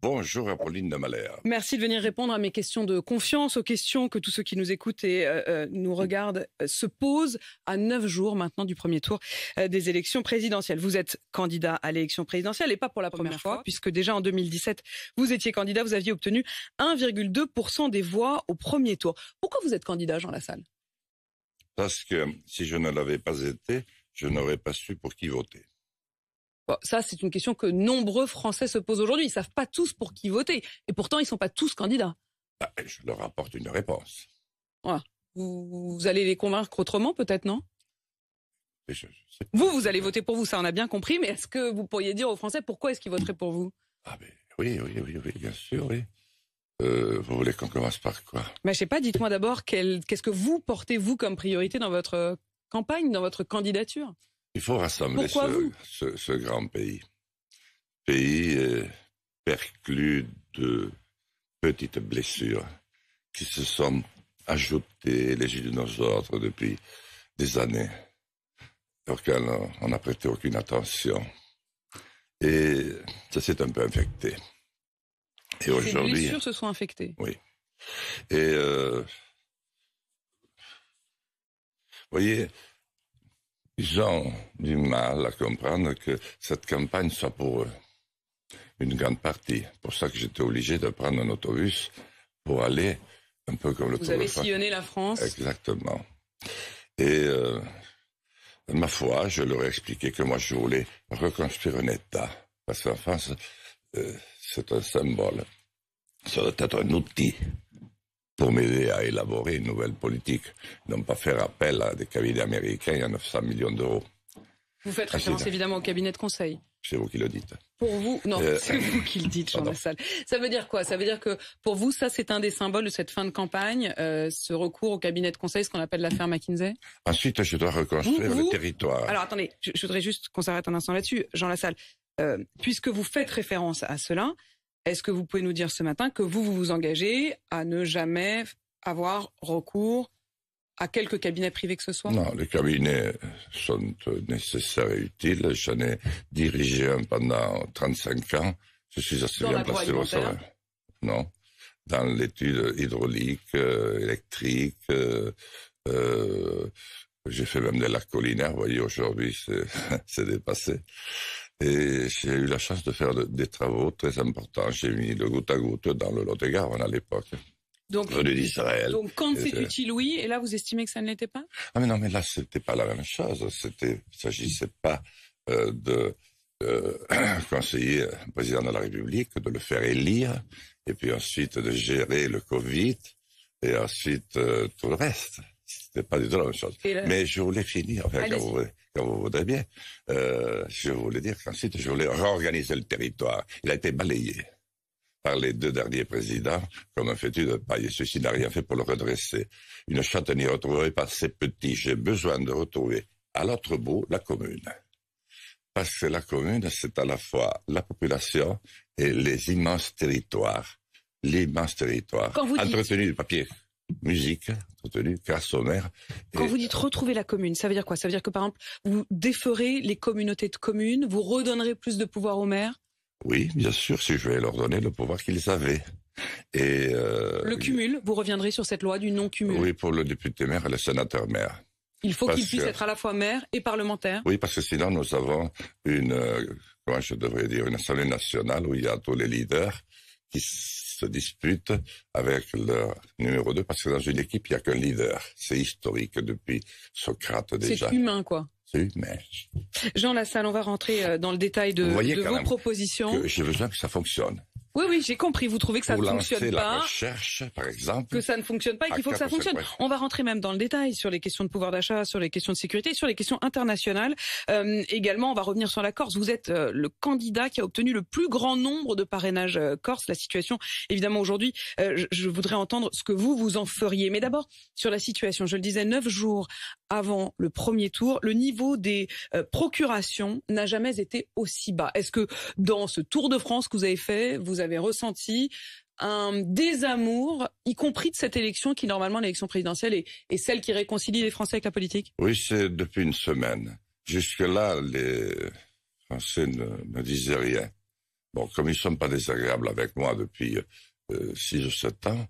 Bonjour Apolline de Malherbe. Merci de venir répondre à mes questions de confiance, aux questions que tous ceux qui nous écoutent et nous regardent se posent à 9 jours maintenant du premier tour des élections présidentielles. Vous êtes candidat à l'élection présidentielle et pas pour la première fois, puisque déjà en 2017, vous étiez candidat, vous aviez obtenu 1,2% des voix au premier tour. Pourquoi vous êtes candidat, Jean Lassalle? Parce que si je ne l'avais pas été, je n'aurais pas su pour qui voter. Bon, ça, c'est une question que nombreux Français se posent aujourd'hui. Ils ne savent pas tous pour qui voter. Et pourtant, ils ne sont pas tous candidats. Bah, je leur apporte une réponse. Voilà. Vous allez les convaincre autrement, peut-être, non? Je sais pas. Vous allez voter pour vous, ça on a bien compris. Mais est-ce que vous pourriez dire aux Français pourquoi est-ce qu'ils voteraient pour vous? Ah ben, oui, bien sûr, oui. Vous voulez qu'on commence par quoi? Mais je sais pas, dites-moi d'abord qu'est-ce que vous portez, vous, comme priorité dans votre campagne, dans votre candidature? Il faut rassembler ce grand pays. Pays perclus de petites blessures qui se sont ajoutées les unes aux autres depuis des années, auxquelles on n'a prêté aucune attention. Et ça s'est un peu infecté. Et aujourd'hui, les blessures se sont infectées. Oui. Et vous voyez, ils ont du mal à comprendre que cette campagne soit pour eux. Une grande partie. Pour ça que j'étais obligé de prendre un autobus pour aller un peu comme le Tour de France. Vous avez sillonné la France. Exactement. Et ma foi, je leur ai expliqué que moi je voulais reconstruire un État. Parce qu'en France, c'est un symbole. Ça doit être un outil pour m'aider à élaborer une nouvelle politique, non pas faire appel à des cabinets américains à 900 millions d'euros. Vous faites référence évidemment au cabinet de conseil. C'est vous qui le dites. Pour vous, non, c'est vous qui le dites, Jean Lassalle. Ça veut dire quoi? Ça veut dire que pour vous, ça c'est un des symboles de cette fin de campagne, ce recours au cabinet de conseil, ce qu'on appelle l'affaire McKinsey? Ensuite, je dois reconstruire le territoire. Alors attendez, je voudrais juste qu'on s'arrête un instant là-dessus, Jean Lassalle. Puisque vous faites référence à cela, est-ce que vous pouvez nous dire ce matin que vous vous engagez à ne jamais avoir recours à quelque cabinet privé que ce soit? Non, les cabinets sont nécessaires et utiles. J'en ai dirigé un pendant 35 ans. Je suis assez bien placé pour ça. Non, dans l'étude hydraulique, électrique. J'ai fait même des lacs collinaires. Vous voyez, aujourd'hui, c'est dépassé. Et j'ai eu la chance de faire des travaux très importants. J'ai mis le goutte à goutte dans le Lot-et-Garonne à l'époque. Donc, quand c'est utile, oui, et là, vous estimez que ça ne l'était pas? Ah mais non, mais là, c'était pas la même chose. Il s'agissait pas de conseiller un président de la République, de le faire élire, et puis ensuite de gérer le Covid, et ensuite tout le reste. C'était pas du tout la même chose. Mais je voulais finir, enfin, quand vous voudrez bien, je voulais dire qu'ensuite, je voulais réorganiser le territoire. Il a été balayé par les deux derniers présidents, comme un fétu de paille. Et ceci n'a rien fait pour le redresser. Une chatte n'y retrouverait pas ses petits. J'ai besoin de retrouver à l'autre bout la commune. Parce que la commune, c'est à la fois la population et les immenses territoires. L'immense territoire. Entretenu de papier, musique, entretenu, grâce au maire. Quand vous dites retrouver la commune, ça veut dire quoi? Ça veut dire que, par exemple, vous déferez les communautés de communes, vous redonnerez plus de pouvoir aux maires? Oui, bien sûr, si je vais leur donner le pouvoir qu'ils avaient. Et le cumul, vous reviendrez sur cette loi du non-cumul? Oui, pour le député maire et le sénateur maire. Il faut qu'il puisse être à la fois maire et parlementaire? Oui, parce que sinon nous avons comment je devrais dire, une assemblée nationale où il y a tous les leaders qui se disputent avec leur numéro 2, parce que dans une équipe, il n'y a qu'un leader. C'est historique depuis Socrate déjà. C'est humain, quoi. C'est humain. Jean Lassalle, on va rentrer dans le détail de vos propositions. J'ai besoin que ça fonctionne. Oui, j'ai compris. Vous trouvez que ça ne fonctionne pas. La recherche, par exemple. Que ça ne fonctionne pas et qu'il faut que ça fonctionne. On va rentrer même dans le détail sur les questions de pouvoir d'achat, sur les questions de sécurité, sur les questions internationales. Également, on va revenir sur la Corse. Vous êtes le candidat qui a obtenu le plus grand nombre de parrainages corse. La situation, évidemment, aujourd'hui, je voudrais entendre ce que vous en feriez. Mais d'abord, sur la situation, je le disais, 9 jours avant le premier tour, le niveau des procurations n'a jamais été aussi bas. Est-ce que dans ce Tour de France que vous avez fait, vous avez ressenti un désamour, y compris de cette élection qui, normalement, l'élection présidentielle, est celle qui réconcilie les Français avec la politique? Oui, c'est depuis une semaine. Jusque-là, les Français ne disaient rien. bon, comme ils ne sont pas désagréables avec moi depuis 6 ou 7 ans,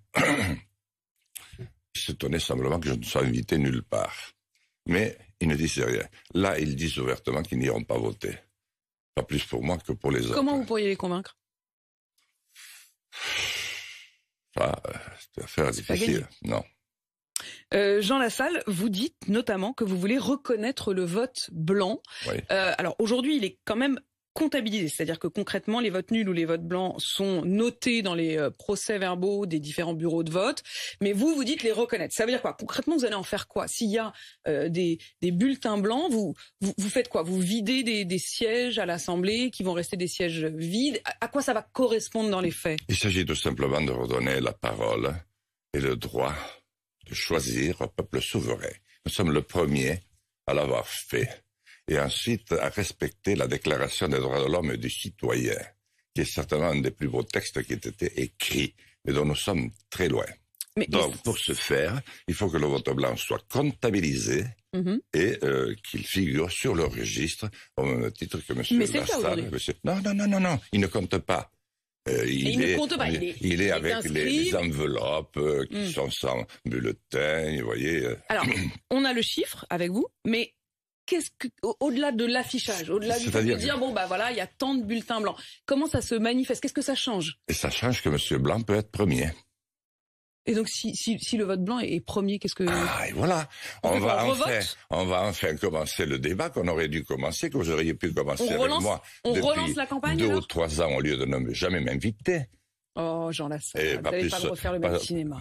ils s'étonnaient simplement que je ne sois invité nulle part. Mais ils ne disent rien. Là, ils disent ouvertement qu'ils n'iront pas voter. Pas plus pour moi que pour les autres. Comment vous pourriez les convaincre? C'est une affaire difficile. Non. Jean Lassalle, vous dites notamment que vous voulez reconnaître le vote blanc. Oui. Alors aujourd'hui, il est quand même comptabilisé, c'est-à-dire que concrètement, les votes nuls ou les votes blancs sont notés dans les procès-verbaux des différents bureaux de vote, mais vous dites les reconnaître. Ça veut dire quoi? Concrètement, vous allez en faire quoi? S'il y a des bulletins blancs, vous faites quoi? Vous videz des sièges à l'Assemblée qui vont rester des sièges vides? À quoi ça va correspondre dans les faits? Il s'agit tout simplement de redonner la parole et le droit de choisir au peuple souverain. Nous sommes le premier à l'avoir fait. Et ensuite à respecter la Déclaration des droits de l'homme et du citoyen, qui est certainement un des plus beaux textes qui ait été écrit, mais dont nous sommes très loin. Donc, pour ce faire, il faut que le vote blanc soit comptabilisé et qu'il figure sur le registre, au même titre que M. Lassalle. Non, il ne compte pas. Il est avec les enveloppes qui sont sans bulletin, vous voyez. Alors, on a le chiffre avec vous, mais au-delà de l'affichage, au-delà de dire bon bah voilà, il y a tant de bulletins blancs, comment ça se manifeste? Qu'est-ce que ça change? Et ça change que M. Blanc peut être premier. Et donc si le vote blanc est premier, qu'est-ce que... Ah, et voilà, on va enfin commencer le débat qu'on aurait dû commencer, que vous auriez pu commencer avec moi. On relance la campagne 2 ou 3 ans au lieu de ne jamais m'inviter. Oh, Jean Lassalle, vous n'allez pas refaire le même cinéma.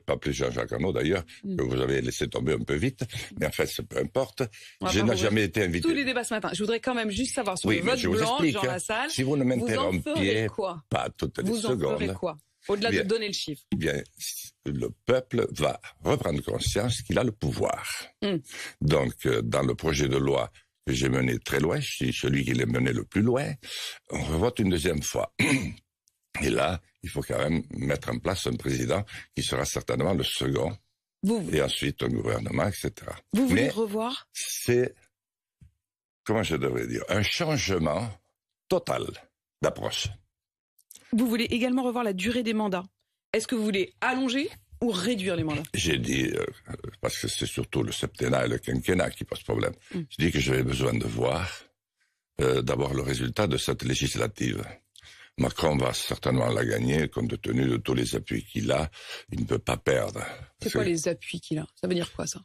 Pas plus Jean-Jacques Hano d'ailleurs, que vous avez laissé tomber un peu vite. Mais en fait, peu importe. Je n'ai jamais été invité. Tous les débats ce matin. Je voudrais quand même juste savoir sur le vote blanc, Jean Lassalle. Si vous ne m'interrompiez pas toutes les secondes. Vous en ferez quoi? Au-delà de donner le chiffre. Bien, le peuple va reprendre conscience qu'il a le pouvoir. Donc, dans le projet de loi que j'ai mené très loin, je suis celui qui l'a mené le plus loin, on revote une deuxième fois. Et là, il faut quand même mettre en place un président qui sera certainement le second. Et ensuite un gouvernement, etc. Vous voulez revoir? C'est, comment je devrais dire, un changement total d'approche. Vous voulez également revoir la durée des mandats. Est-ce que vous voulez allonger ou réduire les mandats? J'ai dit, parce que c'est surtout le septennat et le quinquennat qui posent problème, j'ai dit que j'avais besoin de voir d'abord le résultat de cette législative. Macron va certainement la gagner, compte tenu de tous les appuis qu'il a. Il ne peut pas perdre. C'est quoi les appuis qu'il a? Ça veut dire quoi, ça?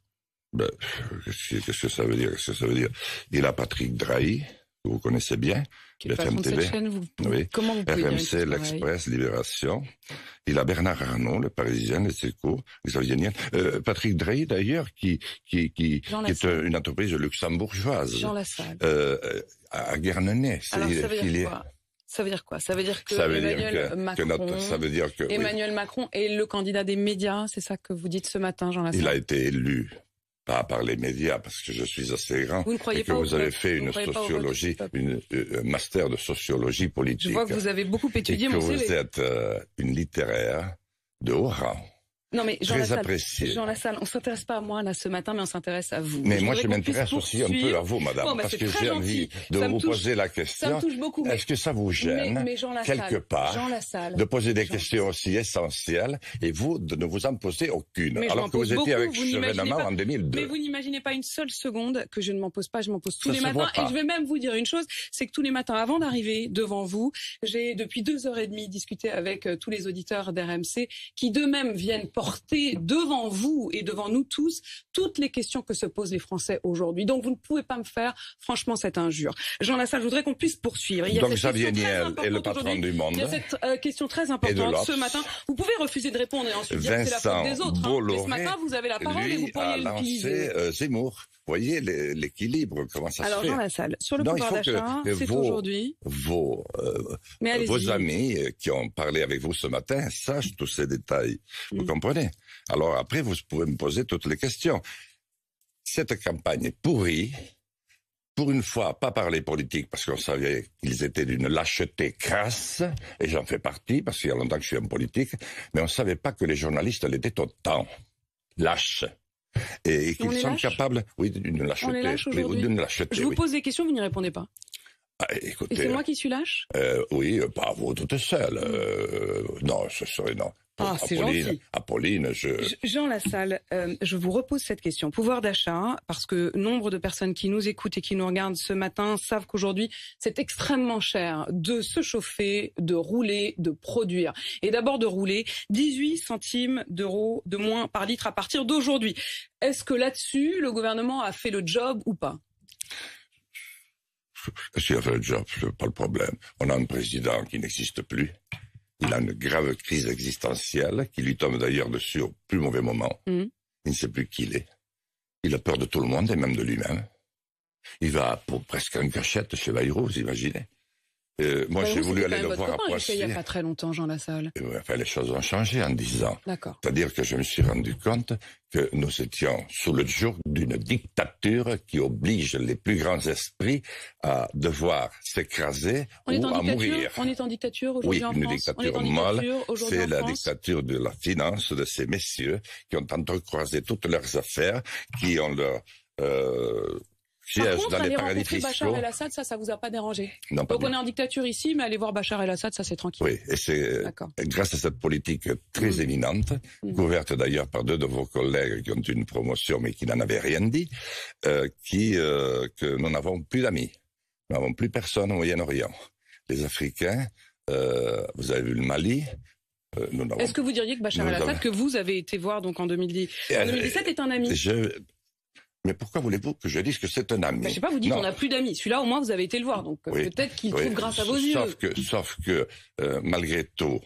Qu'est-ce que ça veut dire? Qu'est-ce que ça veut dire? Il a Patrick Drahi, que vous connaissez bien, BFM TV. Oui. Comment vous pouvez RMC, l'Express, Libération. Il a Bernard Arnault, le Parisien, les Échos, Xavier Niel. Patrick Drahi, d'ailleurs, qui est une entreprise luxembourgeoise. Jean Lassalle. À Guernesey. Alors, ça veut dire quoi? Ça veut dire quoi? Ça veut dire que Emmanuel Macron est le candidat des médias, c'est ça que vous dites ce matin, Jean Lassalle? Il a été élu, pas par les médias, parce que je suis assez grand, vous ne croyez et que pas vous avez fait une sociologie, un master de sociologie politique. Je vois que vous avez beaucoup étudié mon CV. Vous êtes une littéraire de haut rang. Non mais Jean Lassalle, on s'intéresse pas à moi là ce matin, mais on s'intéresse à vous. Mais moi je m'intéresse aussi un peu à vous, madame, parce que j'ai envie de vous poser la question. Ça me touche beaucoup. Est-ce que ça vous gêne, quelque part, de poser des questions aussi essentielles et vous de ne vous en poser aucune, alors que vous étiez avec Chevènement en 2002. Mais vous n'imaginez pas une seule seconde que je ne m'en pose pas, je m'en pose tous les matins. Et je vais même vous dire une chose, c'est que tous les matins, avant d'arriver devant vous, j'ai depuis 2h30 discuté avec tous les auditeurs d'RMC qui d'eux-mêmes viennent porter devant vous et devant nous tous toutes les questions que se posent les Français aujourd'hui. Donc vous ne pouvez pas me faire franchement cette injure. Jean Lassalle, je voudrais qu'on puisse poursuivre. Donc Xavier Niel est le patron du Monde. Il y a cette question très importante ce matin. Vous pouvez refuser de répondre et ensuite dire que c'est la faute des autres. Mais ce matin, vous avez la parole et vous pourriez l'utiliser. Zemmour. Vous voyez l'équilibre, comment ça se fait. Alors Jean Lassalle, sur le pouvoir d'achat, c'est aujourd'hui. Vos amis qui ont parlé avec vous ce matin sachent tous ces détails. Vous comprenez? Alors après, vous pouvez me poser toutes les questions. Cette campagne est pourrie. Pour une fois, pas parler politique, parce qu'on savait qu'ils étaient d'une lâcheté crasse, et j'en fais partie, parce qu'il y a longtemps que je suis en politique, mais on ne savait pas que les journalistes l'étaient autant lâches. Et qu'ils sont capables, oui, d'une lâcheté. Je vous pose des questions, vous n'y répondez pas. Écoutez, et c'est moi qui suis lâche? Oui, pas vous toute seule. Non, ce serait non. Ah, c'est gentil. Apolline, Jean Lassalle, je vous repose cette question. Pouvoir d'achat, parce que nombre de personnes qui nous écoutent et qui nous regardent ce matin savent qu'aujourd'hui, c'est extrêmement cher de se chauffer, de rouler, de produire. Et d'abord de rouler, 18 centimes d'euros de moins par litre à partir d'aujourd'hui. Est-ce que là-dessus, le gouvernement a fait le job ou pas? S'il a fait le job, c'est pas le problème. On a un président qui n'existe plus. Il a une grave crise existentielle qui lui tombe d'ailleurs dessus au plus mauvais moment. Il ne sait plus qui il est. Il a peur de tout le monde et même de lui-même. Il va pour presque en cachette chez Bayrou, vous imaginez. Moi, j'ai voulu aller le voir à Poissy. Il n'y a pas très longtemps, Jean Lassalle. Enfin, les choses ont changé en 10 ans. D'accord. C'est-à-dire que je me suis rendu compte que nous étions sous le joug d'une dictature qui oblige les plus grands esprits à devoir s'écraser ou à mourir. On est en dictature aujourd'hui en France. Oui, une dictature molle. C'est la dictature de la finance de ces messieurs qui ont entrecroisé toutes leurs affaires, qui ont leur... Par contre, aller rencontrer Bachar el-Assad, ça vous a pas dérangé? Non, pas. Donc on est en dictature ici, mais aller voir Bachar el-Assad, ça c'est tranquille. Oui, et c'est grâce à cette politique très éminente, couverte d'ailleurs par 2 de vos collègues qui ont eu une promotion mais qui n'en avaient rien dit, que nous n'avons plus d'amis. Nous n'avons plus personne au Moyen-Orient. Les Africains, vous avez vu le Mali. Est-ce que vous diriez que Bachar el-Assad, que vous avez été voir donc en 2017, est un ami? Mais pourquoi voulez-vous que je dise que c'est un ami? Je sais pas, vous dites qu'on n'a plus d'amis. Celui-là, au moins, vous avez été le voir, donc peut-être qu'il trouve grâce à vos yeux. Sauf que malgré tout,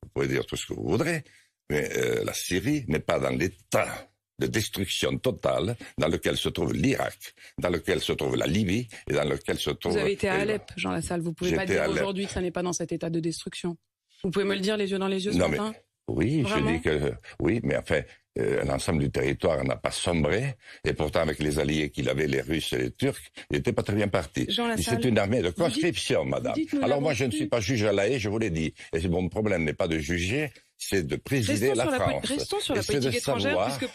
vous pouvez dire tout ce que vous voudrez, mais la Syrie n'est pas dans l'état de destruction totale dans lequel se trouve l'Irak, dans lequel se trouve la Libye et dans lequel se trouve... Vous avez été à Alep, Jean Lassalle, vous pouvez pas dire aujourd'hui que ça n'est pas dans cet état de destruction. Vous pouvez me le dire les yeux dans les yeux ce matin? Oui, vraiment? Je dis que... Oui, mais enfin... l'ensemble du territoire n'a pas sombré, et pourtant avec les alliés qu'il avait, les Russes et les Turcs, il n'était pas très bien parti. C'est une armée de conscription, madame. Alors moi je ne suis pas juge à la haie, je vous l'ai dit. Et mon problème n'est pas de juger, c'est de présider la France. Restons sur la politique étrangère, puisque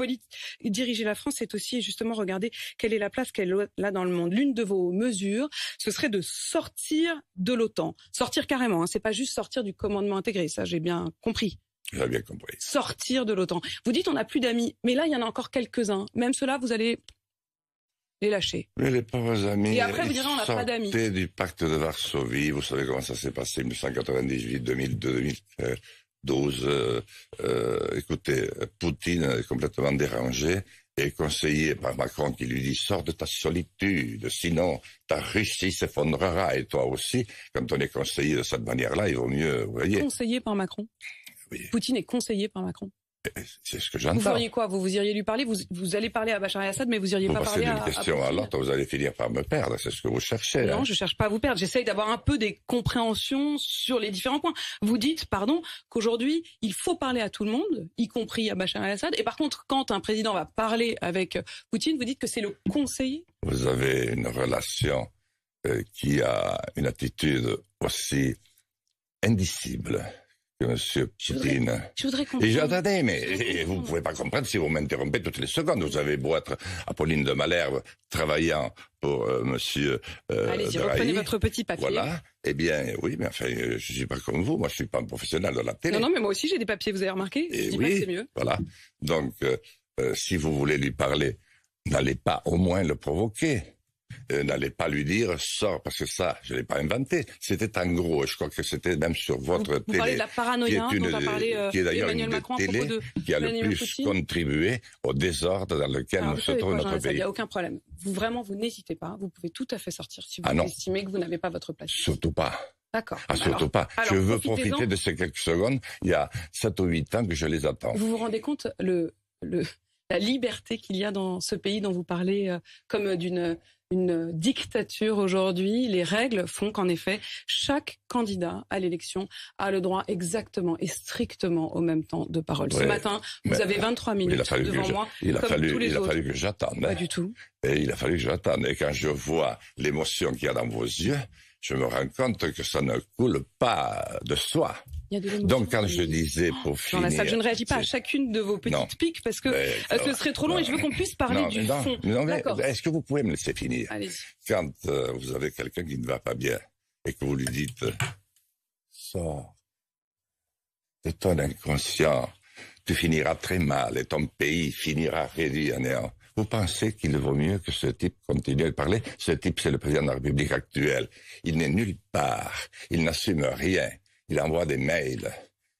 diriger la France, c'est aussi justement regarder quelle est la place qu'elle a dans le monde. L'une de vos mesures, ce serait de sortir de l'OTAN. Sortir carrément, c'est pas juste sortir du commandement intégré, ça j'ai bien compris. J'ai bien compris. Sortir de l'OTAN. Vous dites on n'a plus d'amis, mais là il y en a encore quelques-uns. Même ceux-là, vous allez les lâcher. Mais les pauvres amis. Et après vous direz on n'a pas d'amis. Sortez du pacte de Varsovie. Vous savez comment ça s'est passé 1998, 2002, 2012. Écoutez, Poutine est complètement dérangé et conseillé par Macron qui lui dit sors de ta solitude, sinon ta Russie s'effondrera et toi aussi. Quand on est conseillé de cette manière-là, il vaut mieux, vous voyez. Conseillé par Macron. Oui. Poutine est conseillé par Macron. C'est ce que j'entends. Vous feriez quoi? Vous iriez lui parler? Vous allez parler à Bachar el-Assad, mais vous iriez pas parler à Poutine? D'une question à l'autre, vous allez finir par me perdre. C'est ce que vous cherchez. Non, je cherche pas à vous perdre. J'essaye d'avoir un peu des compréhensions sur les différents points. Vous dites, qu'aujourd'hui, il faut parler à tout le monde, y compris à Bachar el-Assad. Et par contre, quand un président va parler avec Poutine, vous dites que c'est le conseiller? Vous avez une relation qui a une attitude aussi indicible que M. Poutine. Je voudrais comprendre. Attendez, mais vous ne pouvez pas comprendre si vous m'interrompez toutes les secondes. Vous avez beau être Apolline de Malherbe, travaillant pour M. Allez-y, reprenez votre petit papier. Voilà. Eh bien, oui, mais enfin, je ne suis pas comme vous. Moi, je ne suis pas un professionnel de la télé. Non, mais moi aussi, j'ai des papiers, vous avez remarqué. Je dis pas que c'est mieux. Voilà. Donc, si vous voulez lui parler, n'allez pas au moins le provoquer. N'allez pas lui dire sors, parce que ça, je l'ai pas inventé. C'était en gros, je crois que c'était même sur votre télé. Vous parlez de la paranoïa dont a parlé qui est d'ailleurs Emmanuel Macron à propos de qui a le plus contribué au désordre dans lequel se trouve notre pays. Il n'y a aucun problème. Vous n'hésitez pas. Vous pouvez tout à fait sortir si vous estimez que vous n'avez pas votre place. Surtout pas. D'accord. Surtout pas. Je veux profiter de ces quelques secondes. Il y a 7 ou 8 ans que je les attends. Vous vous rendez compte la liberté qu'il y a dans ce pays dont vous parlez comme d'une dictature aujourd'hui. Les règles font qu'en effet, chaque candidat à l'élection a le droit exactement et strictement au même temps de parole. Ce matin, vous avez 23 minutes devant moi. Il a fallu que j'attende. Pas du tout. Et il a fallu que j'attende. Et quand je vois l'émotion qu'il y a dans vos yeux, je me rends compte que ça ne coule pas de soi. Donc quand je disais pour finir... je ne réagis pas à chacune de vos petites piques parce que ce serait trop long et je veux qu'on puisse parler du fond. Est-ce que vous pouvez me laisser finir? Allez-y. Quand vous avez quelqu'un qui ne va pas bien, et que vous lui dites « Sors de ton inconscient, tu finiras très mal et ton pays finira réduit à néant. » Vous pensez qu'il vaut mieux que ce type continue à parler? Ce type, c'est le président de la République actuelle. Il n'est nulle part. Il n'assume rien. Il envoie des mails.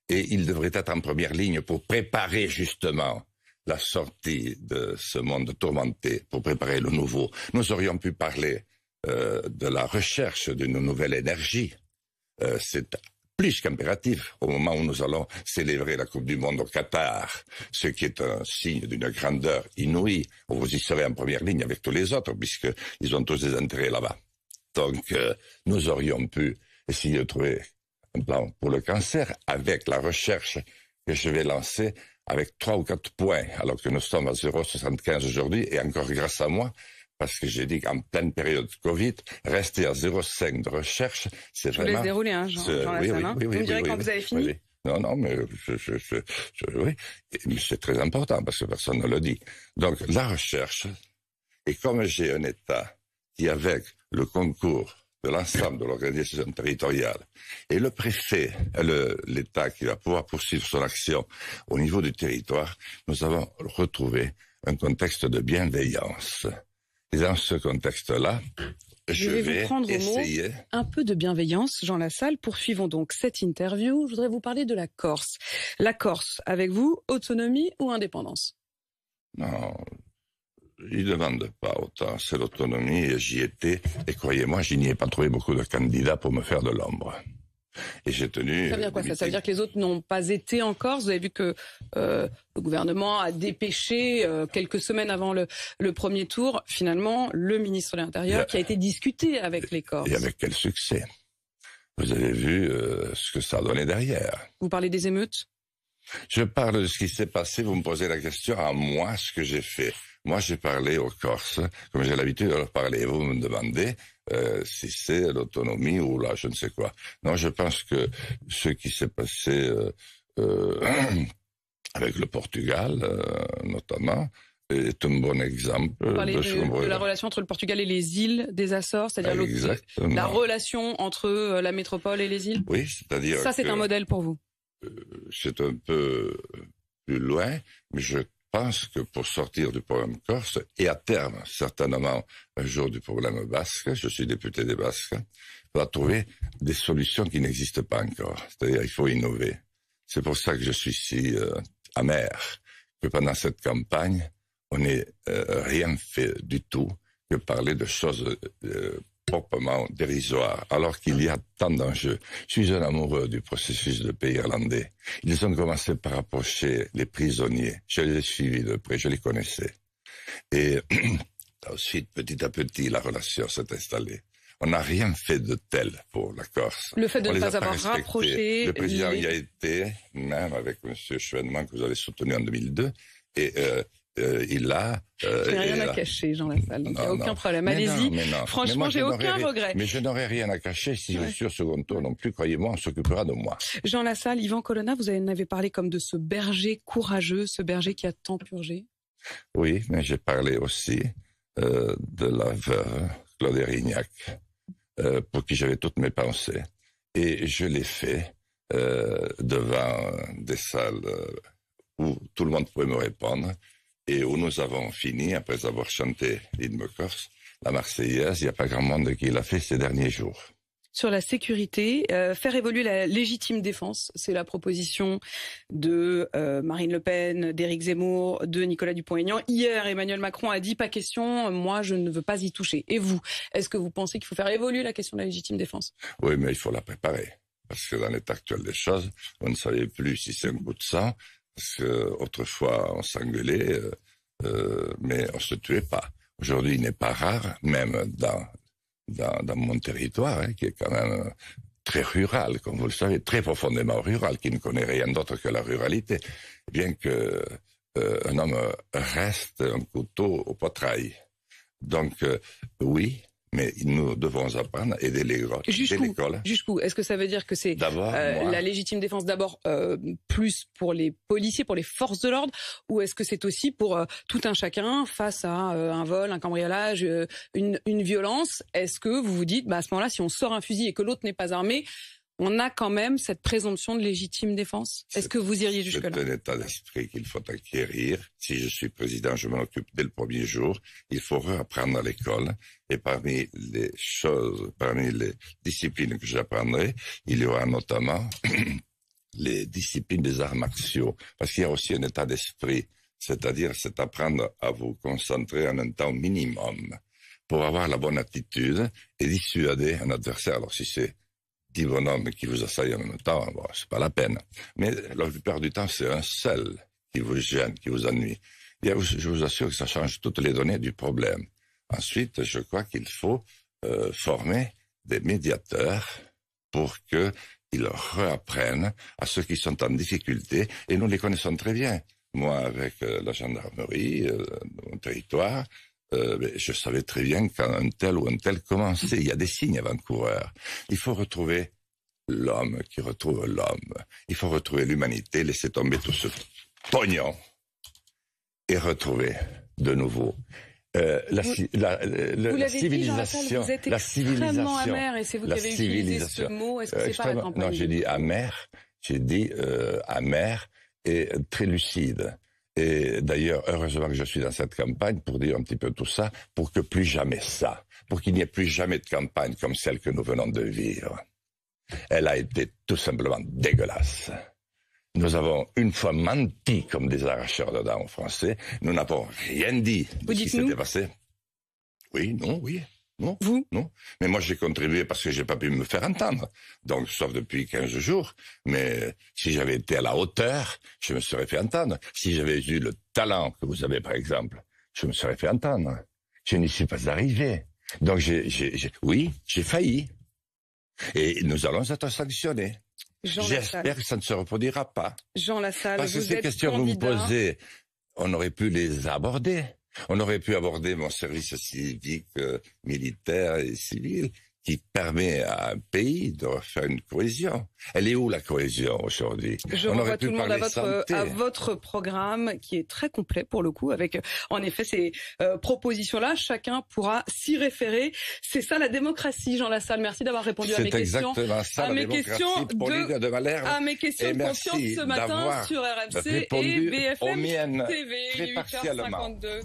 Et il devrait être en première ligne pour préparer justement la sortie de ce monde tourmenté, pour préparer le nouveau. Nous aurions pu parler de la recherche d'une nouvelle énergie. C'est plus qu'impératif au moment où nous allons célébrer la Coupe du Monde au Qatar, ce qui est un signe d'une grandeur inouïe, où vous y serez en première ligne avec tous les autres, puisqu'ils ont tous des intérêts là-bas. Donc, nous aurions pu essayer de trouver un plan pour le cancer avec la recherche que je vais lancer avec 3 ou 4 points, alors que nous sommes à 0,75 aujourd'hui, et encore grâce à moi, parce que j'ai dit qu'en pleine période de Covid, rester à 0,5 de recherche, c'est vraiment... Je vous laisse dérouler, hein, Jean Lassalle. Vous me direz quand vous avez fini. Non, mais oui, mais c'est très important, parce que personne ne le dit. Donc, la recherche, et comme j'ai un État qui, avec le concours de l'ensemble de l'organisation territoriale, et le préfet, l'État qui va pouvoir poursuivre son action au niveau du territoire, nous avons retrouvé un contexte de bienveillance. Et dans ce contexte-là, je vais prendre essayer... un peu de bienveillance, Jean Lassalle. Poursuivons donc cette interview. Je voudrais vous parler de la Corse. La Corse, avec vous, autonomie ou indépendance? Non, ils ne demandent pas autant. C'est l'autonomie et j'y étais. Et croyez-moi, je n'y ai pas trouvé beaucoup de candidats pour me faire de l'ombre. Et j'ai tenu... Ça veut dire quoi ça? Ça veut dire que les autres n'ont pas été en Corse? Vous avez vu que le gouvernement a dépêché quelques semaines avant le premier tour, finalement, le ministre de l'Intérieur qui a été discuté avec les Corses. Et avec quel succès? Vous avez vu ce que ça a donné derrière. Vous parlez des émeutes? Je parle de ce qui s'est passé. Vous me posez la question à moi, ce que j'ai fait. Moi, j'ai parlé aux Corses, comme j'ai l'habitude de leur parler. Vous me demandez si c'est l'autonomie ou là, je ne sais quoi. Non, je pense que ce qui s'est passé avec le Portugal, notamment, est un bon exemple. Vous parlez de la relation entre le Portugal et les îles des Açores, c'est-à-dire la relation entre la métropole et les îles? Oui, c'est-à-dire ça, c'est un modèle pour vous? C'est un peu plus loin, mais je pense que pour sortir du problème corse, et à terme, certainement, un jour du problème basque, je suis député des Basques, on va trouver des solutions qui n'existent pas encore. C'est-à-dire, il faut innover. C'est pour ça que je suis si amer, que pendant cette campagne, on n'ait rien fait du tout que parler de choses proprement dérisoires, alors qu'il y a tant d'enjeux. Je suis un amoureux du processus de paix irlandais. Ils ont commencé par approcher les prisonniers. Je les ai suivis de près, je les connaissais. Et ensuite, petit à petit, la relation s'est installée. On n'a rien fait de tel pour la Corse. Le fait de ne pas avoir rapproché... Le président y a été, même avec M. Chevènement, que vous avez soutenu en 2002, et... il a... je n'ai rien à cacher, Jean Lassalle, donc il n'y a aucun problème. Allez-y, franchement, j'ai aucun regret. Mais je n'aurais rien à cacher si je suis au second tour non plus, croyez-moi, on s'occupera de moi. Jean Lassalle, Yvan Colonna, vous en avez parlé comme de ce berger courageux, ce berger qui a tant purgé. Oui, mais j'ai parlé aussi de la veuve Claude Erignac, pour qui j'avais toutes mes pensées. Et je l'ai fait devant des salles où tout le monde pouvait me répondre, et où nous avons fini, après avoir chanté l'hymne corse, la Marseillaise. Il n'y a pas grand monde qui l'a fait ces derniers jours. Sur la sécurité, faire évoluer la légitime défense, c'est la proposition de Marine Le Pen, d'Éric Zemmour, de Nicolas Dupont-Aignan. Hier, Emmanuel Macron a dit pas question, moi je ne veux pas y toucher. Et vous, est-ce que vous pensez qu'il faut faire évoluer la question de la légitime défense? Oui, mais il faut la préparer. Parce que dans l'état actuel des choses, on ne savait plus si c'est un coup de sang, parce qu'autrefois on s'engueulait, mais on se tuait pas. Aujourd'hui, il n'est pas rare, même dans mon territoire, qui est quand même très rural, comme vous le savez, très profondément rural, qui ne connaît rien d'autre que la ruralité, bien que un homme reste un couteau au poitrail. Donc, oui, Mais nous devons apprendre à aider l'école. Jusqu'où? Est-ce que ça veut dire que c'est la légitime défense d'abord plus pour les policiers, pour les forces de l'ordre, ou est-ce que c'est aussi pour tout un chacun face à un vol, un cambriolage, une violence? Est-ce que vous vous dites, à ce moment-là, si on sort un fusil et que l'autre n'est pas armé, on a quand même cette présomption de légitime défense? Est-ce que vous iriez jusque-là? C'est un état d'esprit qu'il faut acquérir. Si je suis président, je m'en occupe dès le premier jour. Il faut réapprendre à l'école. Et parmi les disciplines que j'apprendrai, il y aura notamment les disciplines des arts martiaux. Parce qu'il y a aussi un état d'esprit. C'est-à-dire, c'est apprendre à vous concentrer en un temps minimum pour avoir la bonne attitude et dissuader un adversaire. Alors si c'est 10 bonhommes qui vous assaillent en même temps, bon, c'est pas la peine. Mais la plupart du temps, c'est un seul qui vous gêne, qui vous ennuie. Et je vous assure que ça change toutes les données du problème. Ensuite, je crois qu'il faut former des médiateurs pour qu'ils réapprennent à ceux qui sont en difficulté, et nous les connaissons très bien. Moi, avec la gendarmerie, mon territoire, je savais très bien quand un tel ou un tel commençait. Il y a des signes avant-coureurs. Il faut retrouver l'homme qui retrouve l'homme. Il faut retrouver l'humanité, laisser tomber tout ce pognon et retrouver de nouveau la civilisation. Vous êtes extrêmement amer, et c'est vous qui avez utilisé ce mot. Est-ce que c'est pas la campagne? Non, j'ai dit amer. J'ai dit amer et très lucide. Et d'ailleurs, heureusement que je suis dans cette campagne pour dire un petit peu tout ça, pour que plus jamais ça, pour qu'il n'y ait plus jamais de campagne comme celle que nous venons de vivre. Elle a été tout simplement dégueulasse. Nous avons une fois menti comme des arracheurs de dents aux Français. Nous n'avons rien dit de ce qui s'était passé. Oui, non, oui. Non, vous? Non. Mais moi, j'ai contribué parce que j'ai pas pu me faire entendre. Donc, sauf depuis 15 jours. Mais si j'avais été à la hauteur, je me serais fait entendre. Si j'avais eu le talent que vous avez, par exemple, je me serais fait entendre. Je n'y suis pas arrivé. Donc, oui, j'ai failli. Et nous allons être sanctionnés. J'espère que ça ne se reproduira pas. Jean Lassalle, parce que ces questions que vous me posez, on aurait pu les aborder. On aurait pu aborder mon service civique, militaire et civil, qui permet à un pays de refaire une cohésion. Elle est où la cohésion aujourd'hui? Je renvoie tout le monde à votre programme, qui est très complet pour le coup, avec en effet ces propositions-là. Chacun pourra s'y référer. C'est ça la démocratie, Jean Lassalle. Merci d'avoir répondu à mes questions. C'est exactement ça, la démocratie de Valère. À mes questions de confiance ce matin sur RMC et BFM TV. Très partiellement. 8h52.